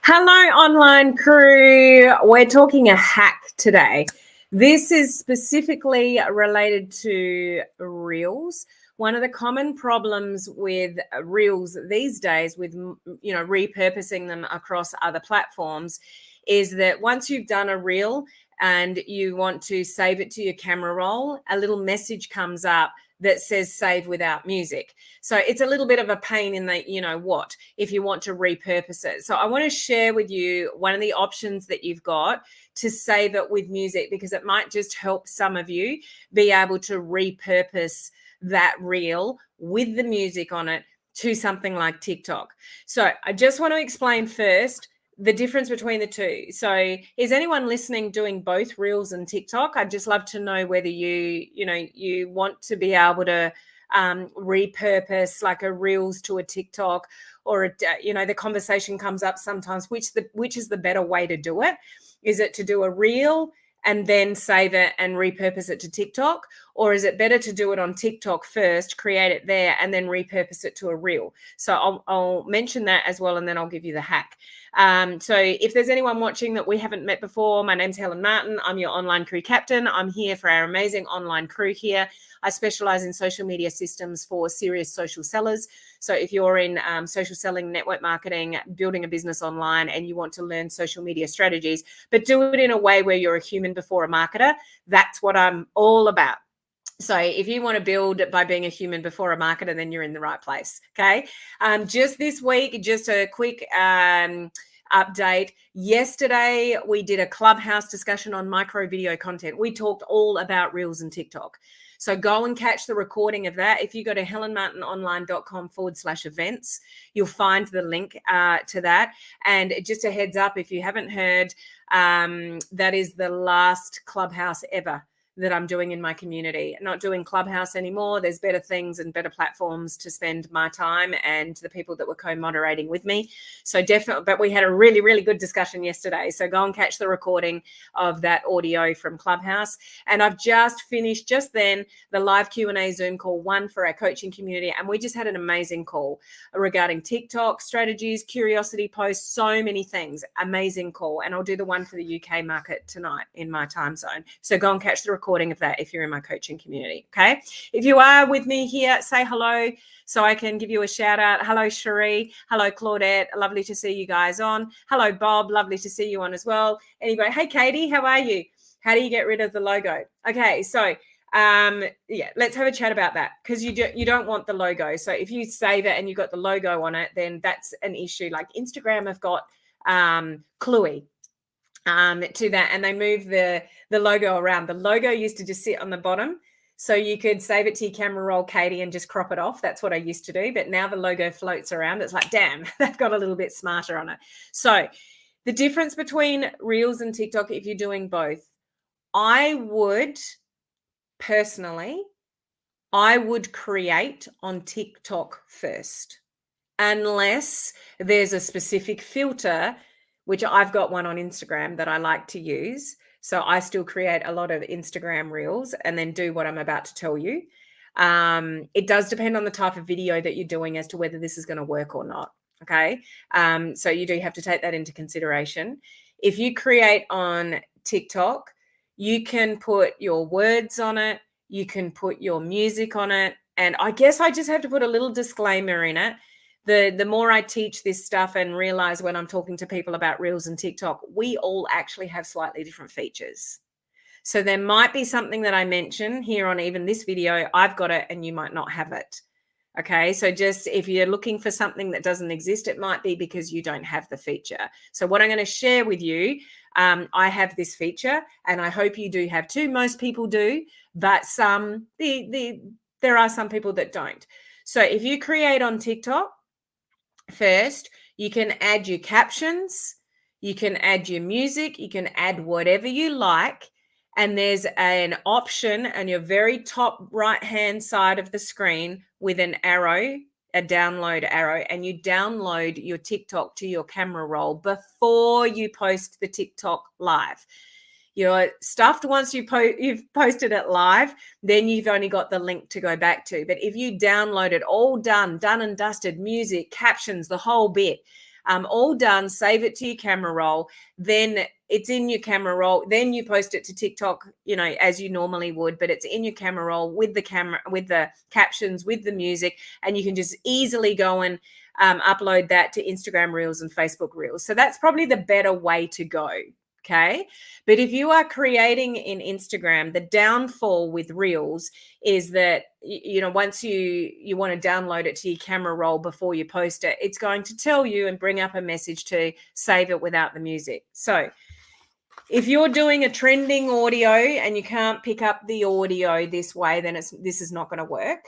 Hello, online crew. We're talking a hack today. This is specifically related to Reels. One of the common problems with Reels these days, with repurposing them across other platforms, is that once you've done a Reel and you want to save it to your camera roll, a little message comes up that says save without music. So it's a little bit of a pain in the, if you want to repurpose it. So I want to share with you one of the options that you've got to save it with music, because it might just help some of you be able to repurpose that reel with the music on it to something like TikTok. So I just want to explain first the difference between the two. So is anyone listening doing both Reels and TikTok? I'd just love to know whether you want to be able to repurpose like a Reels to a TikTok, or the conversation comes up sometimes, which is the better way to do it? Is it to do a Reel and then save it and repurpose it to TikTok? Or is it better to do it on TikTok first, create it there, and then repurpose it to a Reel? So I'll mention that as well, and then I'll give you the hack. So if there's anyone watching that we haven't met before, my name's Helen Martin. I'm your online crew captain. I'm here for our amazing online crew here. I specialize in social media systems for serious social sellers. So if you're in social selling, network marketing, building a business online, and you want to learn social media strategies, but do it in a way where you're a human before a marketer, that's what I'm all about. So if you want to build by being a human before a marketer, then you're in the right place. Okay. Just this week, just a quick update. Yesterday, we did a Clubhouse discussion on micro video content. We talked all about Reels and TikTok. So go and catch the recording of that. If you go to helenmartinonline.com/events, you'll find the link to that. And just a heads up, if you haven't heard, that is the last Clubhouse ever that I'm doing in my community. I'm not doing Clubhouse anymore. There's better things and better platforms to spend my time and the people that were co-moderating with me. So definitely, but we had a really, really good discussion yesterday. So go and catch the recording of that audio from Clubhouse. And I've just finished just then the live Q&A Zoom call, one for our coaching community. And we just had an amazing call regarding TikTok strategies, curiosity posts, so many things. Amazing call. And I'll do the one for the UK market tonight in my time zone. So go and catch the recording of that if you're in my coaching community. Okay. If you are with me here, say hello so I can give you a shout out. Hello, Cherie. Hello, Claudette. Lovely to see you guys on. Hello, Bob. Lovely to see you on as well. Anyway, hey, Katie, how are you? How do you get rid of the logo? Okay. So let's have a chat about that, because you don't want the logo. So if you save it and you've got the logo on it, then that's an issue. Like Instagram have got Cluey to that, and they move the logo around. The logo used to just sit on the bottom, so you could save it to your camera roll, Katie, and just crop it off. That's what I used to do. But now the logo floats around. It's like, damn, they've got a little bit smarter on it. So the difference between Reels and TikTok, if you're doing both, I would create on TikTok first, unless there's a specific filter, which I've got one on Instagram that I like to use. So I still create a lot of Instagram Reels and then do what I'm about to tell you. It does depend on the type of video that you're doing as to whether this is going to work or not. Okay. So you do have to take that into consideration. If you create on TikTok, you can put your words on it. You can put your music on it. And I guess I just have to put a little disclaimer in it. The more I teach this stuff and realize when I'm talking to people about Reels and TikTok, we all actually have slightly different features. So there might be something that I mention here on even this video, I've got it and you might not have it. Okay, so just if you're looking for something that doesn't exist, it might be because you don't have the feature. So what I'm going to share with you, I have this feature and I hope you do have too. Most people do, but there are some people that don't. So if you create on TikTok, first, you can add your captions, you can add your music, you can add whatever you like. And there's an option on your very top right-hand side of the screen with an arrow, a download arrow, and you download your TikTok to your camera roll before you post the TikTok live. You're stuffed once you've posted it live, then you've only got the link to go back to. But if you download it all done and dusted, music, captions, the whole bit, all done. Save it to your camera roll. Then it's in your camera roll. Then you post it to TikTok, as you normally would, but it's in your camera roll with the camera, with the captions, with the music, and you can just easily go and upload that to Instagram Reels and Facebook Reels. So that's probably the better way to go. Okay. But if you are creating in Instagram, the downfall with Reels is that, once you want to download it to your camera roll before you post it, it's going to tell you and bring up a message to save it without the music. So if you're doing a trending audio and you can't pick up the audio this way, then this is not going to work.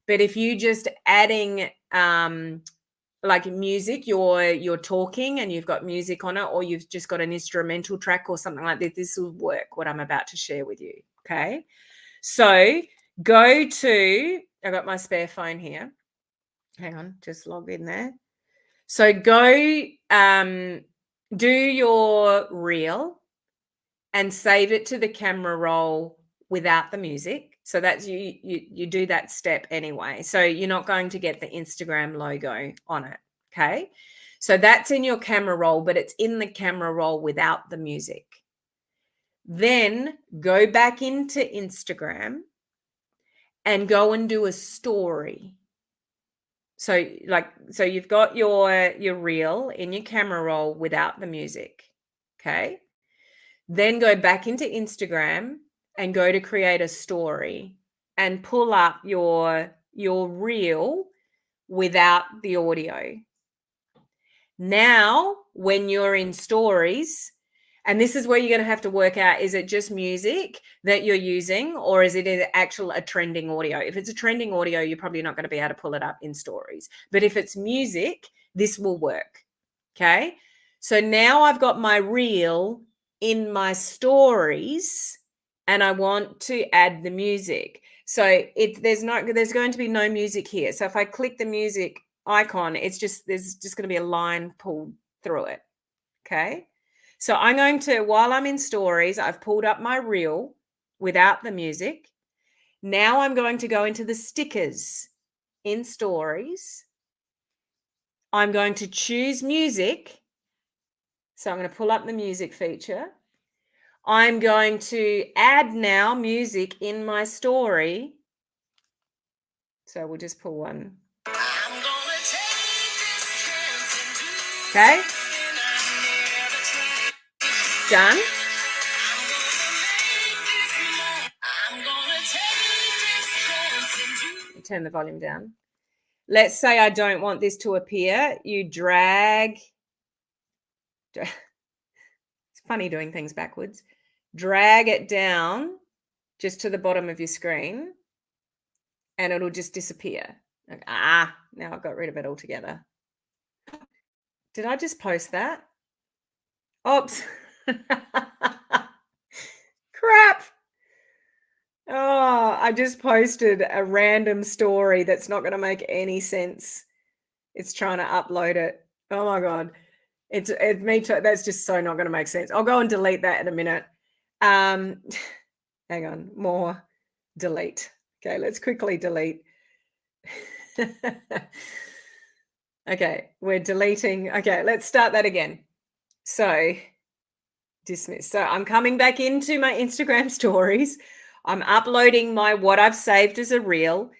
But if you just adding like music, you're talking and you've got music on it, or you've just got an instrumental track or something like this will work, what I'm about to share with you. Okay. So I got my spare phone here. Hang on, just log in there. So go do your reel and save it to the camera roll without the music. So that's you do that step anyway. So you're not going to get the Instagram logo on it. Okay. So that's in your camera roll, but it's in the camera roll without the music. Then go back into Instagram and go and do a story. So you've got your reel in your camera roll without the music. Okay. Then go back into Instagram and go to create a story and pull up your reel without the audio. Now, when you're in stories, and this is where you're going to have to work out, is it just music that you're using, or is it a trending audio? If it's a trending audio, you're probably not going to be able to pull it up in stories. But if it's music, this will work. Okay. So now I've got my reel in my stories and I want to add the music. So there's going to be no music here. So if I click the music icon, there's just going to be a line pulled through it. Okay. So I'm going to, while I'm in stories, I've pulled up my reel without the music. Now I'm going to go into the stickers in stories. I'm going to choose music. So I'm going to pull up the music feature. I'm going to add now music in my story. So we'll just pull one. Okay. Done. Turn the volume down. Let's say I don't want this to appear. You drag. It's funny doing things backwards. Drag it down just to the bottom of your screen and it'll just disappear. Like, now I've got rid of it altogether. Did I just post that? Oops. Crap. Oh, I just posted a random story that's not going to make any sense. It's trying to upload it. Oh my God. It's me too. That's just so not going to make sense. I'll go and delete that in a minute. Hang on, more delete. Okay, let's quickly delete. Okay, we're deleting. Okay, let's start that again. So dismiss. So I'm coming back into my Instagram stories. I'm uploading what I've saved as a reel.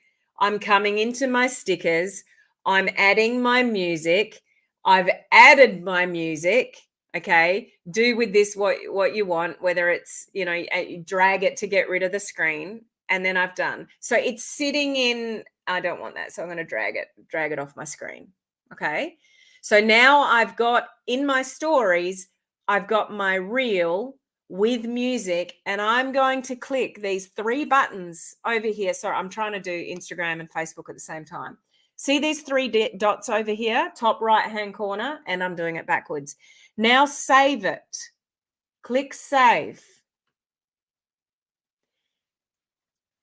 I'm coming into my stickers. I'm adding my music. I've added my music. Okay. Do with this what you want, whether it's, drag it to get rid of the screen. And then I've done. So it's sitting in, I don't want that. So I'm going to drag it off my screen. Okay. So now I've got in my stories, I've got my reel with music, and I'm going to click these 3 buttons over here. Sorry, I'm trying to do Instagram and Facebook at the same time. See these 3 dots over here, top right-hand corner, and I'm doing it backwards. Now save it. Click save.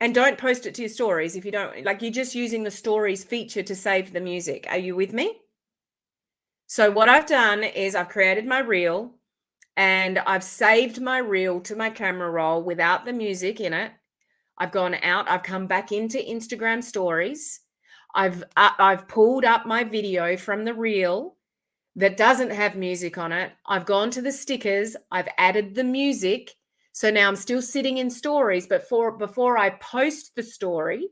And don't post it to your stories if you don't, you're just using the stories feature to save the music. Are you with me? So what I've done is I've created my reel and I've saved my reel to my camera roll without the music in it. I've gone out, I've come back into Instagram stories. I've pulled up my video from the reel. that doesn't have music on it. I've gone to the stickers. I've added the music. So now I'm still sitting in stories, but before I post the story,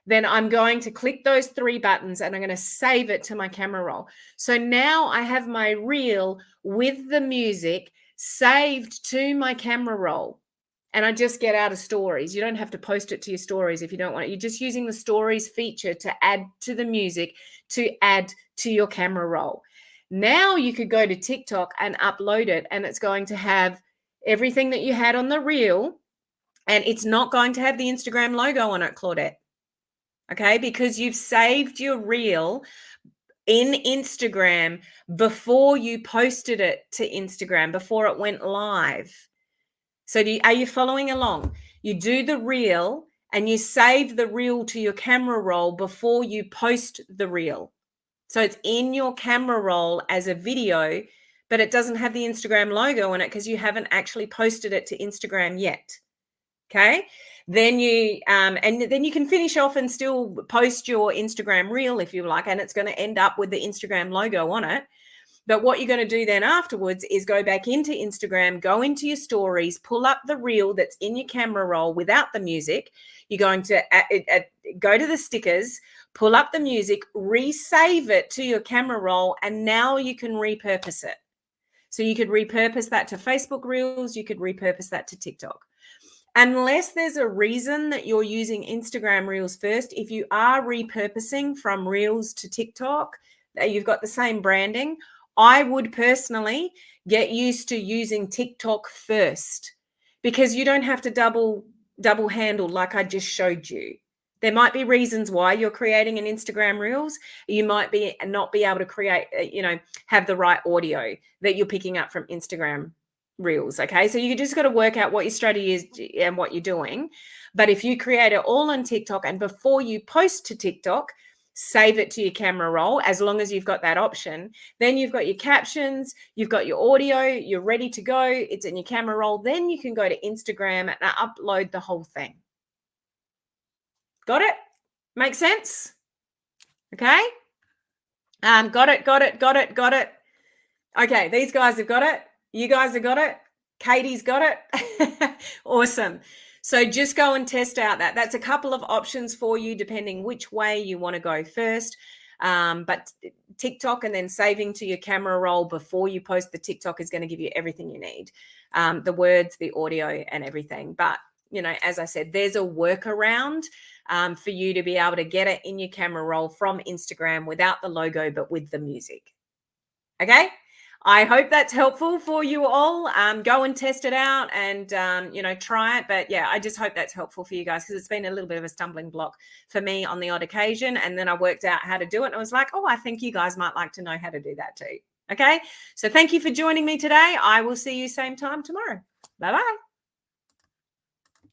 then I'm going to click those 3 buttons and I'm going to save it to my camera roll. So now I have my reel with the music saved to my camera roll. And I just get out of stories. You don't have to post it to your stories if you don't want it. You're just using the stories feature to add to the music, to add to your camera roll. Now you could go to TikTok and upload it, and it's going to have everything that you had on the reel, and it's not going to have the Instagram logo on it, Claudette. Okay, because you've saved your reel in Instagram before you posted it to Instagram, before it went live. So are you following along? You do the reel and you save the reel to your camera roll before you post the reel. So it's in your camera roll as a video, but it doesn't have the Instagram logo on it because you haven't actually posted it to Instagram yet. Okay. Then you then you can finish off and still post your Instagram reel if you like, and it's going to end up with the Instagram logo on it. But what you're going to do then afterwards is go back into Instagram, go into your stories, pull up the reel that's in your camera roll without the music. You're going to go to the stickers, pull up the music, resave it to your camera roll, and now you can repurpose it. So you could repurpose that to Facebook Reels. You could repurpose that to TikTok. Unless there's a reason that you're using Instagram Reels first, if you are repurposing from Reels to TikTok, you've got the same branding, I would personally get used to using TikTok first, because you don't have to double handle like I just showed you. There might be reasons why you're creating an Instagram Reels. You might not be able to create, have the right audio that you're picking up from Instagram Reels. Okay, so you just got to work out what your strategy is and what you're doing. But if you create it all on TikTok, and before you post to TikTok, save it to your camera roll, as long as you've got that option, then you've got your captions, you've got your audio, you're ready to go, it's in your camera roll. Then you can go to Instagram and upload the whole thing. Got it? Make sense? Okay. Got it. Okay, these guys have got it. You guys have got it. Katie's got it. Awesome. So just go and test out that. That's a couple of options for you, depending which way you want to go first. But TikTok and then saving to your camera roll before you post the TikTok is going to give you everything you need. The words, the audio, and everything. But, as I said, there's a workaround for you to be able to get it in your camera roll from Instagram without the logo, but with the music. Okay. I hope that's helpful for you all. Go and test it out and, try it. But yeah, I just hope that's helpful for you guys, because it's been a little bit of a stumbling block for me on the odd occasion. And then I worked out how to do it. And I was like, I think you guys might like to know how to do that too. Okay. So thank you for joining me today. I will see you same time tomorrow. Bye-bye.